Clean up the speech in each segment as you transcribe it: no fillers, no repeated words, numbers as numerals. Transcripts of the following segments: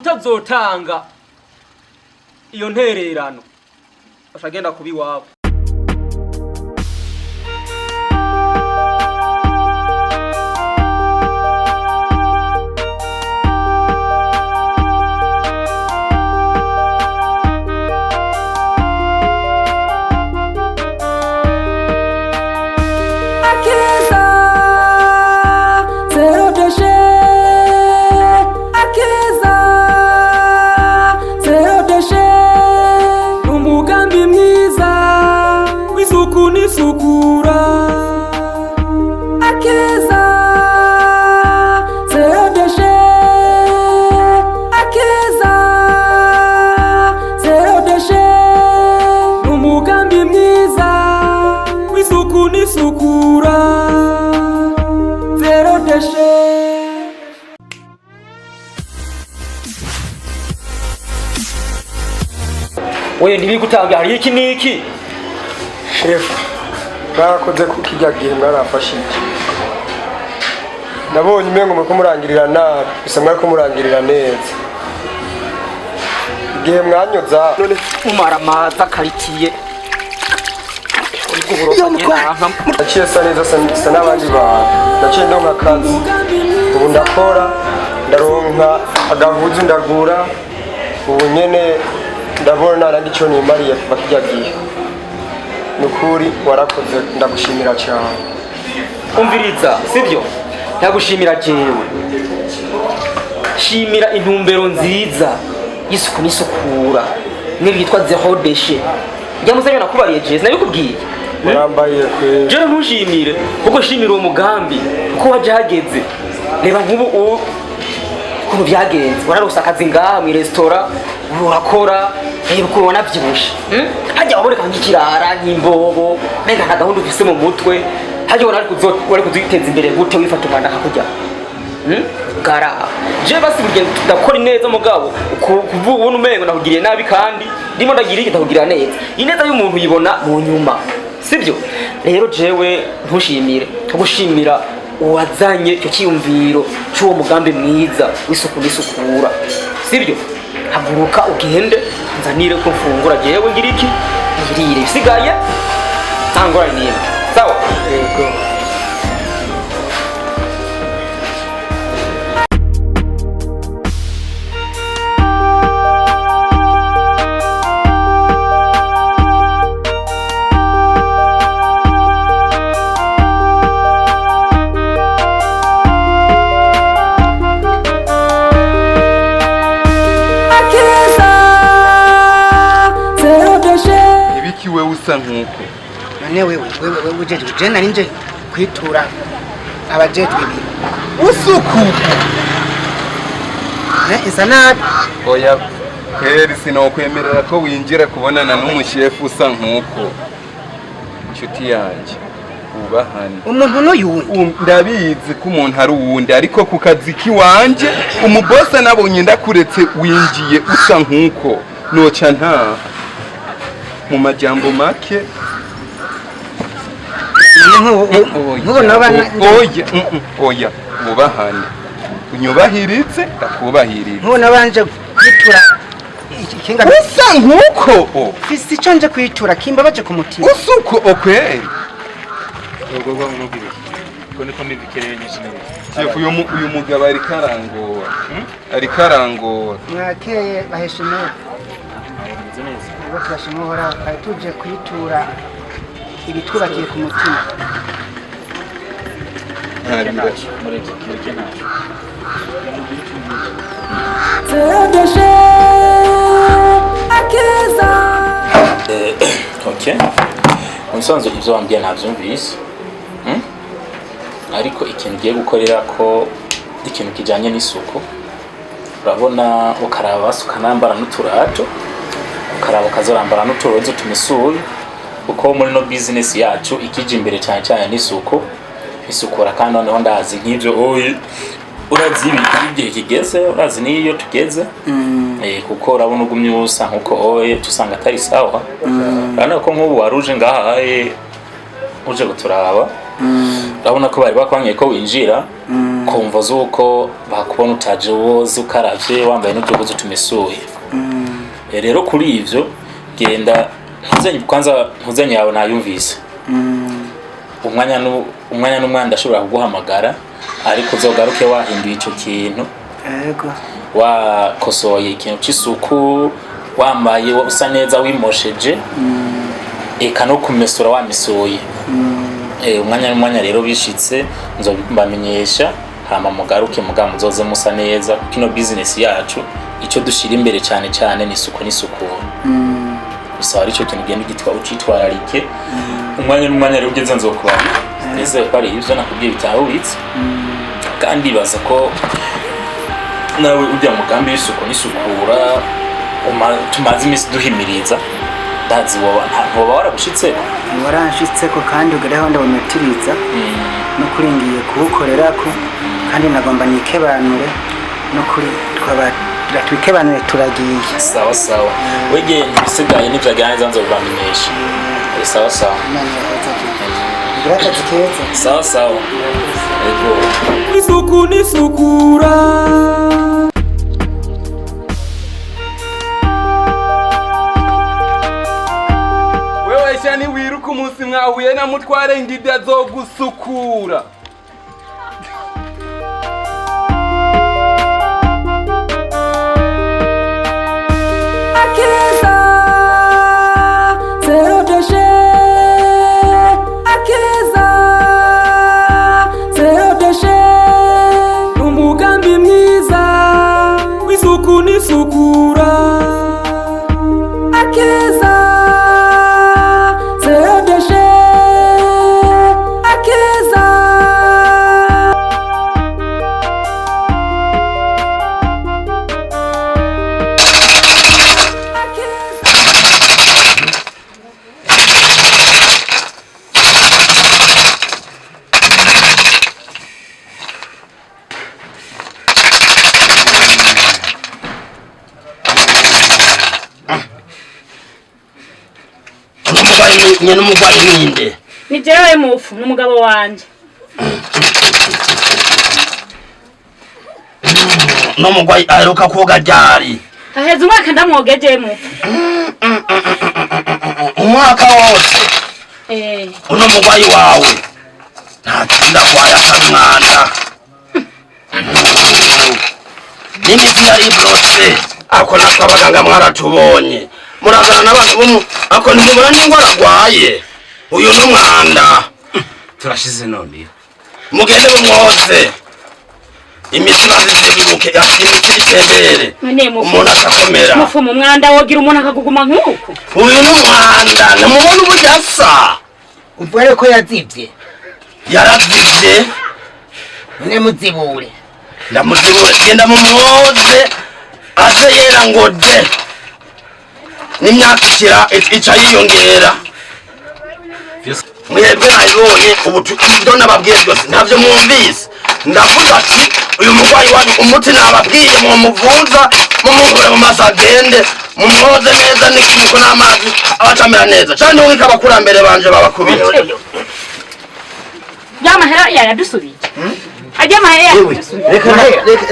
utazotanga iyo ntererano ashagenda kubi wabo. Sukura akeza zero deshe akeza zero deshe umugambi mwiza w'isuku n'isukura zero deshe. Oye ntibigutanga hari iki niki shefu mwarakoze kukijya gihe mwarafashije nabonye umengo muko murangirira nabi bisa mwako murangirira neza igihe mwanyoza none umaramaza karitiye naciye sa neza sa n'abandi bantu naciye ndonka akazi ubu ndakora ndaronka agahuzu ndagura ubu nyene ndabona nandi cyo nimariye kuva kijya gihe nukuri warakoze ndagushimira cyane. Umviriza sivyo ndagushimira jewe shimira intumbero nziza y'isuku n'isukura n'ibitwa zero déchet ryamuzanye nakubariye je nabikubwiye urambaye kwe je ntushimire kuko shimira uwo mugambi kuko waje hageze reba nk'ubu ukuntu byagenze wararusa akazi ngaha mu restaurant urakora uko ubona byibushe hajya waboneka nk'ikirara nk'imbobo nega nta gahunda ufise mu mutwe hajya wari kuziteza imbere gute wifata umwanda kakujya gara je basi burya ndakora neza mugabo kuvuga ubona umengo nakugiriye nabi kandi ndimo ndagira iki ndakugirira neza ineza y'umuntu yibona mu nyuma sibyo rero jewe ntushimire gushimira uwazanye icyo cyiyumviro cy'uwo mugambi mwiza w'isuku n'isukura sibyo haguruka ugende nzanire ko mfungura jewe ngira iki ngirire bisigaye ntangora nini sawa yego nkuko none wewe ujeje je nari nje kwitura abajetwe ibi usuku isa nabi oya kweri sinokwemerera ko winjira kubonana n'umushefu usa nkuko inshuti yanje ubahani umuntu n'uyundi ndabizi ko umuntu ari uwundi ariko ku kazi kiwanje umubosa nabonye ndakuretse winjiye usa nkuko noca nta mu majambo make oya ubahane unyubahiritse ndakubahirira nkubona banje kwitura ikinga usa nkuko fisi ico nje kwitura kimba baje ku mutima usuko okweri ubwo umubwire ko niko mbibikereye nyinshi nawe Chefu uyu mugabo ari karangora mwakeye baheshimwe ubwo turashimura kandi tuje kwitura ibitwubakiye ku mutima Okay. Unsanzwe ibyo wambwiye ntabyumvise. Ariko ikintu ugiye gukorera ko ikintu kijanye n'isuku. Urabona ukaraba basuka nambara n'uturato. Ukaraba ukazorambara n'uturozo tumisuri. Uko muri no business yacu ikije imbere cyane cyane n'isuku. Isukura kandi noneho ndazi nk'ibyo urazi igihe kigeze urazi niyo tugeze kuko urabona ugumye usa nkuko tusanga atari sawa urabona ko nk'ubu waruje ngaha uje guturaba urabona ko bari bakwanye ko winjira kumva zuko bakubona utaje woze ukaravye wambaye n'uduhuzu tumesuye. Rero kuri ivyo genda ntuzanye yawe nayumvise. umwanya n'umwanya ndashobora kuguhamagara ariko uzogaruke wahinduye ico kintu. Yego. Wakosoye ikintu c'isuku, wambaye usa neza wimosheje. Eka no kumesura wamisoye. Umwanya n'umwanya rero bishitse nzobamenyesha hama mugaruke mugamu muzoze musa neza kino business yacu ico dushira imbere cyane cyane ni isuku n'isukura. Bisaba ari cyo kintu genda gitwa ucitwararike. Umwanya n'umwanya rero ugeze nzokubana. Ese pari ivyo nakubwiye bitahubitse. Kandi baza ko nawe ujya mugambi w'isuku n'isukura tumaze imisi duhimiriza. Ndazi wowe ntabwo waragushitse. Waranshitseko kandi ugereho ndabonutiriza. No kuringiye kuwukorera ko kandi nagomba nikebanure no kuri twikebanure turagiye. Sawa sawa. Wege ntibisigaye n'ivyagana zanzo bamenyesha. Sawa sawa. Birakazi keza. Sawa sawa. Ego. Isuku n'isukura. Shani wiruka umunsi mwahuye na mutware ngidi azogusukura. Akeza zero déchet. Akeza zero déchet. Umugambi mwiza w'isuku n'isukura. Akeza nyene umugwayi ninde? Ni jewe mufu n'umugabo wanje. No mugwayi aheruka koga ryari? Aheza umwaka ndamwogeje mufu. Umwaka wose? Uno mugwayi wawe ntakinda kwaya kamwana. N'imiti yari ibrose ako nakabaganga mwaratubonye. Muragana n'abantu ako nimubona n'ingwara arwaye. Uyu n'umwanda. Turashize none. Mugende mumwoze. Imiti bazizibuke imiti itembere. Umuntu akakomera. Mufu mu mwanda wogira umuntu akaguguma nk'uko. Uyu n'umwanda namubona ubujasa. Ubware ko yazivye. Yarazivye. Ne muzibure. Ndamuzibure genda mumwoze. Aze yera ngo de. N'imyaka ica yiyongera. Mwebwe nayibonye ubu ibyo nababwiye byose ntavyo mwumvise. Ndavuga ati uyu mugwayi wanyu umuti nababwiye mumuvuza mumugure mu maso agende mumwoze neza n'ikimuko n'amazi abacamera neza cyane wika abakurambere banje babakubira. Yamahera yaradusubije. Ajya mahera.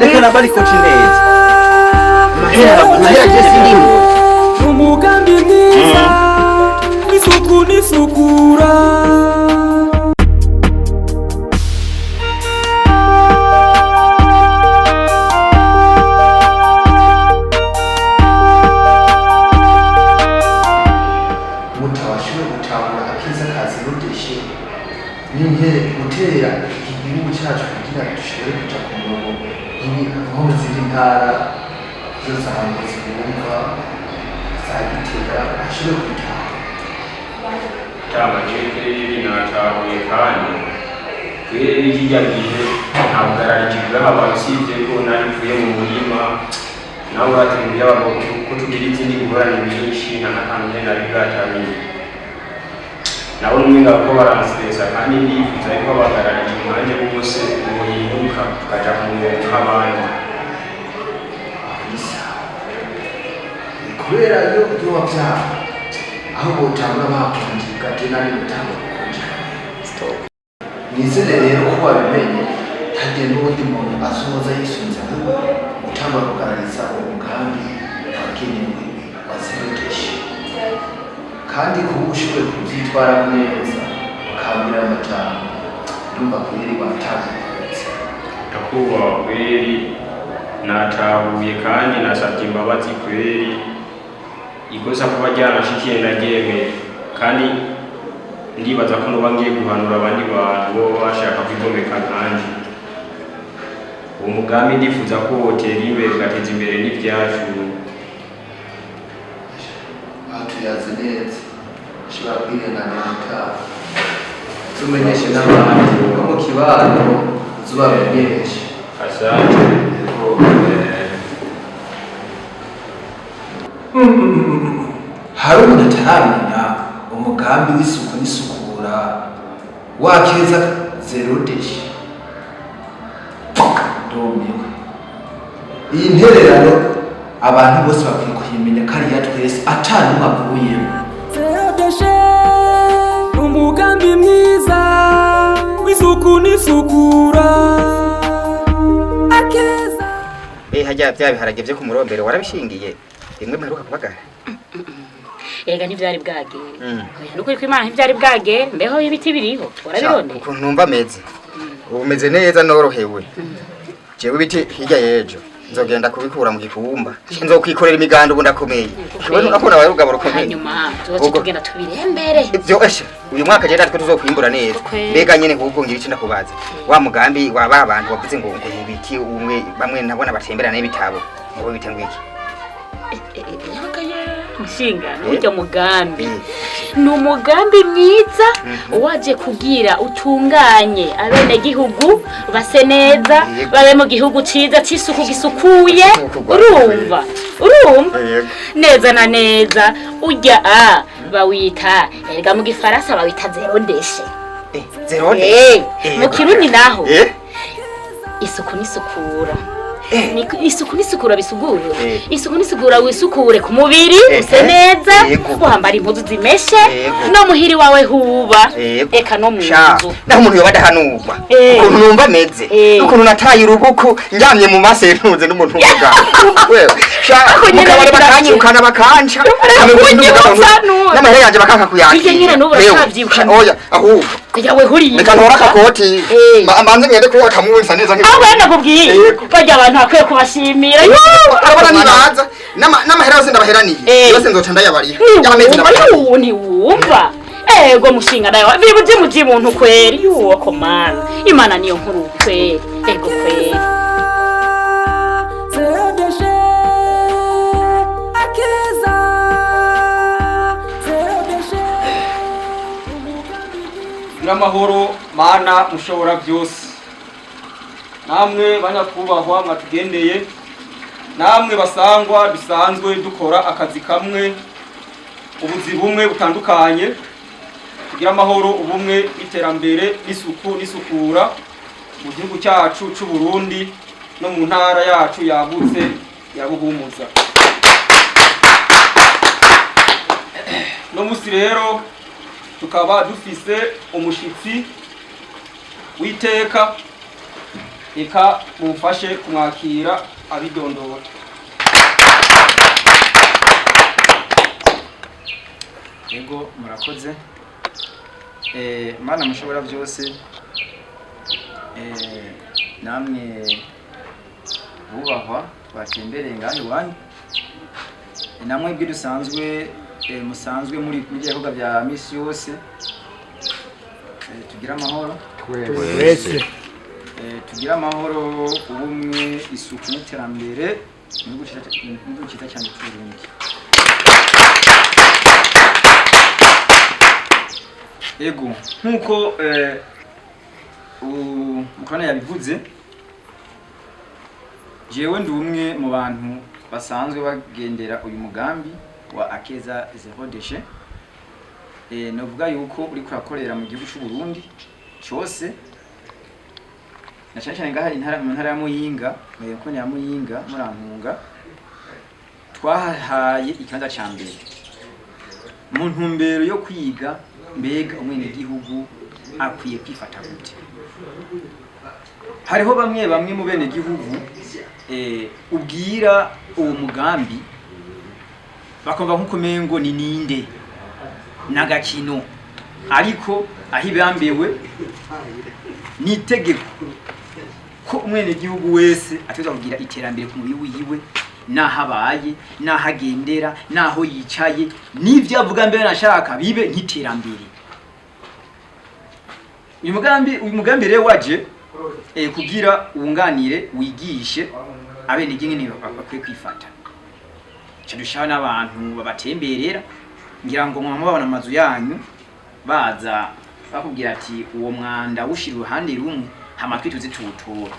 Reka nabari ko cineza. Mahera Jesse ndimo. Umugambi mwiza isuku n'isukura. Mutawashiwe gutahura akiza kazi rudeshe n'intere gutera igihugu cyacu kugira dushobore kuja ku murongo aho ziri ntara zose ahantu zibumva zagitera ashobore gutaha Tamajeke natahuye kandi hirya gihe ntabwo ararikirwa abasibye ko nari mvuye mu murima nawe uratembuye abagabo ko tugira izindi ngorane nyinshi nanakanze nari bwatamenye nabo n'umwinga ko baranstresa kandi ndifuza ariko bagarariye umwanya wose muhinduka tukaja ku murongo nk'abandi kubera iyo wabyaha aho botanga bakunze gatena n'imitaho kunja nizere rero ko wabimenye hagiye n'ubundi muntu asohoza yisunze gutangwa kugaragariza umugambi wagenewe wa zerodeshi kandi kuba ushoboye kubyitwara neza ukabwira amajambo ndumva kweri watahutse. Ndakubaha kweri, natahuye kandi nasabye imbabazi kweri, ikosa kuba ryanashikiye ndaryemeye, kandi ndibaza ko nuba ngiye guhanura abandi bantu bo bashaka kwigomeka nkanje. Uwo mugambi ndifuza ko wotera imbere ugateza imbere n'ibyacu. Tuyazi neza ushobora kwirenganira utaha tumenyeshe n'abandi no mu kibano uzubamenyeshe. Asante. Hari umuntu ataramenya umugambi w'isuku n'isukura wakeza zerodeshi. Ndumiwe. Iyi ntererano abantu bose bakwiye kuyimenya kariya twese atanu avuyemo. Zerodeshe umugambi mwiza w'isuku n'isukura akeza. Hajya bya biharage byo ku murombero warabishingiye bimwe mperuka kubagara. Ega ntivyari bwagere. Nuko iko Imana ntivyari bwagere, mbeho ibiti biriho warabirone. Ukuntu numva meze ubu meze neza norohewe. Jewe ibiti hirya yejo nzogenda kubikura mu gikumba nzokwikorera imiganda ubu ndakomeye. Kibona akona wawe rugabo rukomeye. Hanyuma tuzoce tugenda tubirembere. Ibyo eshe uyu mwaka je natwe tuzokwimbura neza. Mbega nyene ahubwo ngira iki ndakubaza wa mugambi waba abantu bavuze ngo ibiti umwe bamwe nabona batemberana n'ibitabo ngo bitenguye iki. Mushinga n'ujya mugambi ni umugambi mwiza waje kugira utunganye abene gihugu base neza babe mu gihugu ciza c'isuku gisukuye. Urumva neza na neza ujya bawita erega mu gifaransa bawita zerodeshe. Mu kirundi naho isuku n'isukura. Isuku n'isukura bisugura. Isuku n'isugura wisukure ku mubiri use neza uhambara impuzu zimeshe no muhiri wawe huba eka no munzu naho umuntu yoba adahanurwa ukuntu numva meze ukuntu nataye urubuku njamye mu masentuze n'umuntu uvuga wewe ukabare bakanyirukana bakanca n'amahera yanje bakanka kuyakira oya ahubwo yawe huriye nikantora akakoti amanze ngende kuba kamunsa neza nk'ibyo aho nakubwiye bajya abantu bakwiye kubashimira arabona nibaza n'amahera yose ndabaheraniye yose nzoca ndayabariye ntiwumva ego mushinga nayo bibuje muji muntu kweri yuwo komana Imana niyo nkuru kweri ego kweri. Zerodeshe akeza zerodeshe Amahoro mana mushobora byose, namwe banyakubahwa mwatugendeye, namwe basangwa dusanzwe dukora akazi kamwe ubuzi bumwe butandukanye, kugira amahoro ubumwe iterambere n'isuku n'isukura mu gihugu cyacu c'u Burundi no mu ntara yacu yagutse ya Buhumuza. No musi rero tukaba dufise umushitsi witeka, eka mumfashe kumwakira abidondora. Ego murakoze. Mana mushobora byose, namwe bubahwa batembereye ngaho iwanyu, namwe ibyo dusanzwe musanzwe muri bihugu bya misi yose, tugira amahoro twese, tugira amahoro ubumwe isuku n'iterambere mu gihugu cyiza cyane cy'u Burundi. Ego nkuko mukana yabivuze, jewe ndi umwe mu bantu basanzwe bagendera uyu mugambi wa akeza zerodeshe. Novuga yuko uri kurakorera mu gihugu cy'u Burundi cyose, na cyane ngaha mu ntara ya Muyinga, ko ni ya Muyinga murantunga, twahaye ikibanza ca mbere mu ntumbero yo kwiga mbega umwene gihugu akwiye kwifata gute. Hariho bamwe mu bene gihugu ubwira uwo mugambi bakumva nkuko mengo ni ninde nagakino, ariko ahibambewe nitegeko ko umwene gihugu wese ateza kugira iterambere ku mubiri wiwe, nahabaye nahagendera naho yicaye n'ivyo avuga mbere nashaka bibe nk'iterambere. Uyu mugambi rero waje kugira uwunganire wigishe abene gingene bakwiye kwifata. Cyadushaho n'abantu babatemberera, ngira ngo mwamubabona amazu yanyu baza bakubwira ati uwo mwanda ushira uruhande rumwe hamatwi tuzi tuwutora.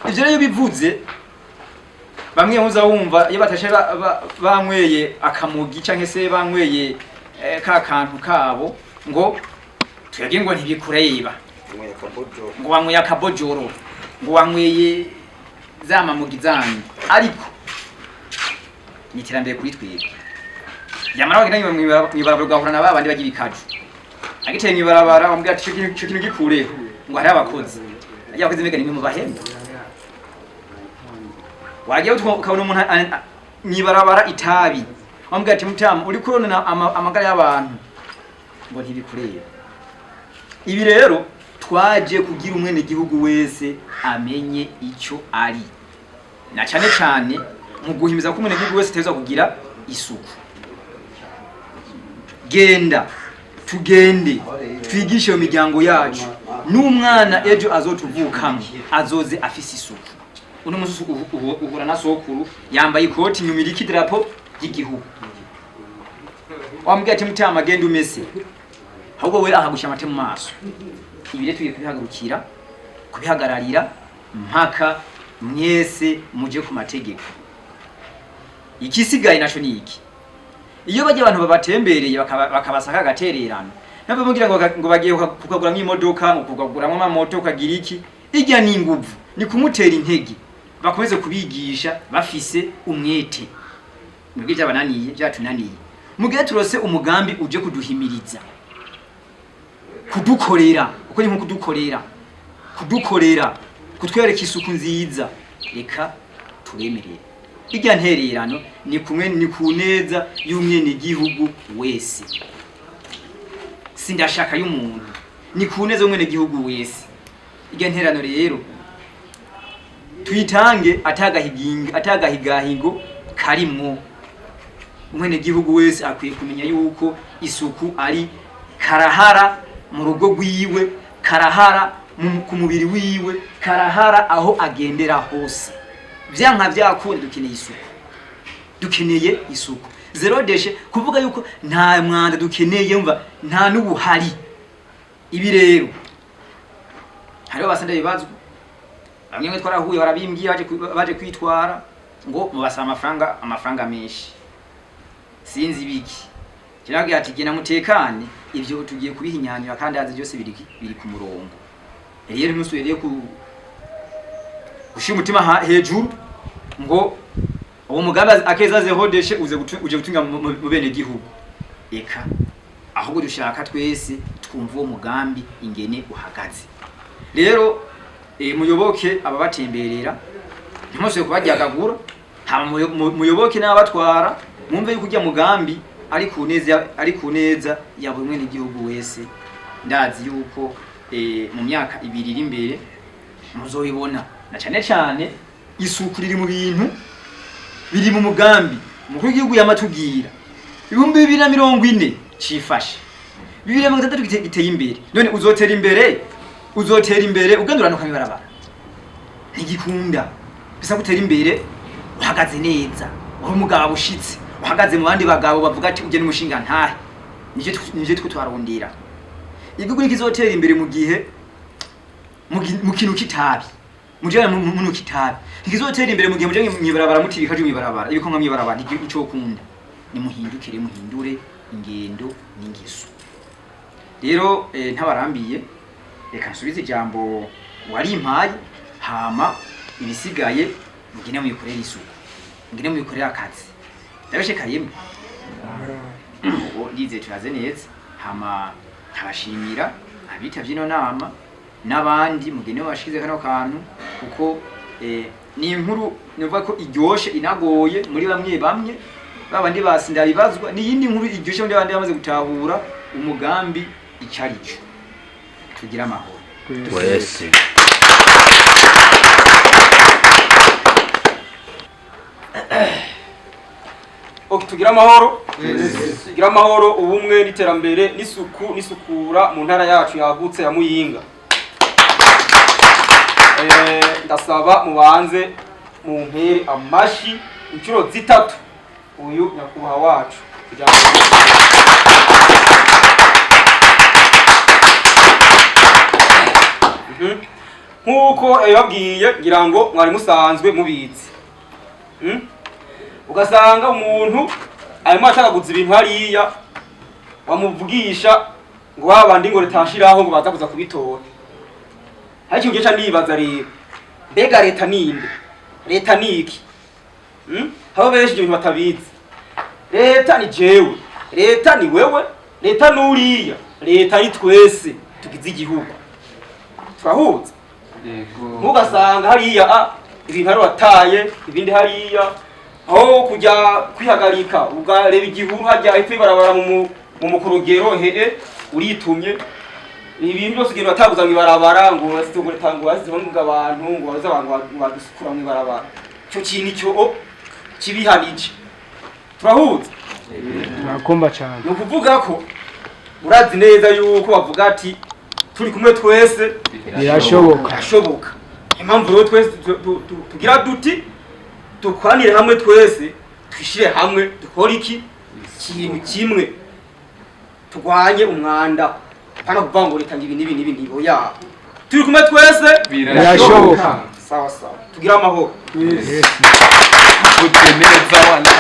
Ivyo rero bivuze bamwe muza wumva iyo batashe banyweye akamugi canke se banyweye ka kantu kabo ngo tuyage ngo ntibikureba, ngo wanyweye akabojoro, ngo wanyweye zama mugi zanyu, ariko ni iterambere kuri twebwe. Yamara bagenda mwibarabara ugahura na babandi bagira ikaju, agiteye mwibarabara bambwira ati cyo kintu gikureho ngo hari abakozi abakozi mbega nimwe mu bahemba. Wagiye ukabona umuntu mwibarabara itabi bambwira ati mutamu uri kurona amagara y'abantu ngo ntibikureba. Ibi rero twaje kugira umwene gihugu wese amenye icyo ari, na cyane cyane mu guhimiza ko umwene gihugu wese teza kugira isuku. Genda tugende twigishe mu miryango yacu, n'umwana ejo azotuvukamo azoze afise isuku. Uno musu uhura na sokuru yambaye ikoti nyuma iriki drapo y'igihugu, wambwiye ati mutama genda umese, ahubwo we ahagusha amate mu maso. Ibi rero tugiye kubihagurukira kubihagararira mpaka mwese muje ku mategeko. Ikisigaye naco ni iki? Iyo baje abantu babatembereye bakabasaka gatererano, nabo mugira ngo bagiye kukagura nk'imodoka, ngo kugagura mu mamoto kagira iki, ijya ni nguvu ni kumutera intege, bakomeze kubigisha bafise umwete. Mwebwe byabananiye byatunaniye, mugihe turose umugambi uje kuduhimiriza kudukorera, uko ni nko kudukorera kutwereka isuku nziza, reka turemerere. Ijya ntererano ni kumwe ni kuneza y'umwene gihugu wese, sindashaka y'umuntu, ni kuneza y'umwene gihugu wese. Ijya ntererano rero tuyitange atagahigahigo karimwo. Umwene gihugu wese akwiye kumenya yuko isuku ari karahara mu rugo rwiwe, karahara ku mubiri wiwe, karahara aho agendera hose. Vyanka vyakunda dukeneye isuku. Zero deshe kuvuga yuko nta mwanda dukeneye, mva nta n'ubuhari. Ibi rero hariho basanda bibazwa, bamwe mwe twarahuye barabimbwiye baje kwitwara ngo mubasaba amafaranga menshi sinzi biki. Kiragira ati gena mutekane, ivyo tugiye kubihinyanyira kandi azi byose biri ku murongo. Rero ntusubiye gushira umutima hejuru ngo uwo mugambi akeza zehodeshe uje gutunga mu bene gihugu. Eka ahubwo dushaka twese twumva uwo mugambi ingene uhagaze. Rero muyoboke ababatemberera ntimose kubajyagagura, hama muyoboke n'abatwara mwumve yuko ujya mugambi ari ku neza ya buri mwene gihugu wese. Ndazi yuko mu myaka 2 iri imbere muzoyibona, na cyane cyane isuku riri mu bintu biri mu mugambi mukuru w'igihugu yamatubwira 2040 cifashe 2030 giteye imbere. None uzotera imbere ugenduranuka mibarabara ntigikunda, bisa gutera imbere uhagaze neza, uri umugabo ushitse, uhagaze mu bandi bagabo bavuga ati uje n'umushinga ntahe, nije twarondera. Igihugu nikizotera imbere mu gihe mu kintu kitabi, mujana mu kitabi. Nikizotera imbere mu gihe mujanye mwibarabara mutibika je mwibarabara, ibiko nka mwibarabara ntigico kunda. Ni muhindure ingendo n'ingiso. Rero ntabarambiye, reka nsubize ijambo wari impaye, hama ibisigaye mugine muyikorera isuku, mugine muyikorera akazi. Ndabesheka yemwe ndize turaze neza, hama nkabashimira abitavye ino nama n'abandi mugenewe bashize kano kantu kuko ni inkuru nivuga ko iryoshe inagoye muri bamwe babandi basinda bibazwa ni yindi nkuru iryoshe muri bandi bamaze gutahura umugambi icarico tugira amahoro twese tugira amahoro tugira amahoro ubumwe n'iterambere n'isuku n'isukura mu ntara yacu yagutse ya Muyinga. Ndasaba mubanze mu mpere amashi inshuro 3 uyu nyakubaha wacu kugira nkuko yababwiye ngira ngo mwari musanzwe mubizi. Ugasanga umuntu arimo ashakaguza ibintu hariya wamuvugisha ngo babandi ngo retashiraho ngo baza kuza kubitora. Hari ikintu gica nibaza rero mbega leta ninde? Leta niki? Habo benshi ibintu batabizi. Leta ni jewe, leta ni wewe, leta nuriya, leta ni twese tugize igihugu. Twahuza mugasanga hariya ibintu ari wataye ibindi hariya aho kujya kwihagarika ugareba igihuru hajya ifi barabara mu mukurugero uritumye ibintu byose ugenda bataguza mu ibarabara ngo basitugure tango bazibonga abantu ngo baza abantu badusukura mu ibarabara cyo kintu cyo kibihanije turahuza nakumva cyane no kuvuga ko urazi neza yuko bavuga ati turi kumwe twese birashoboka impamvu rero twese tugira duti tukwanire hamwe twese twishire hamwe dukora iki kintu kimwe turwanye umwanda pana kuvuga ngo leta ibi nibo ya turi kumwe twese birashoboka sawa tugira amahoro neza wala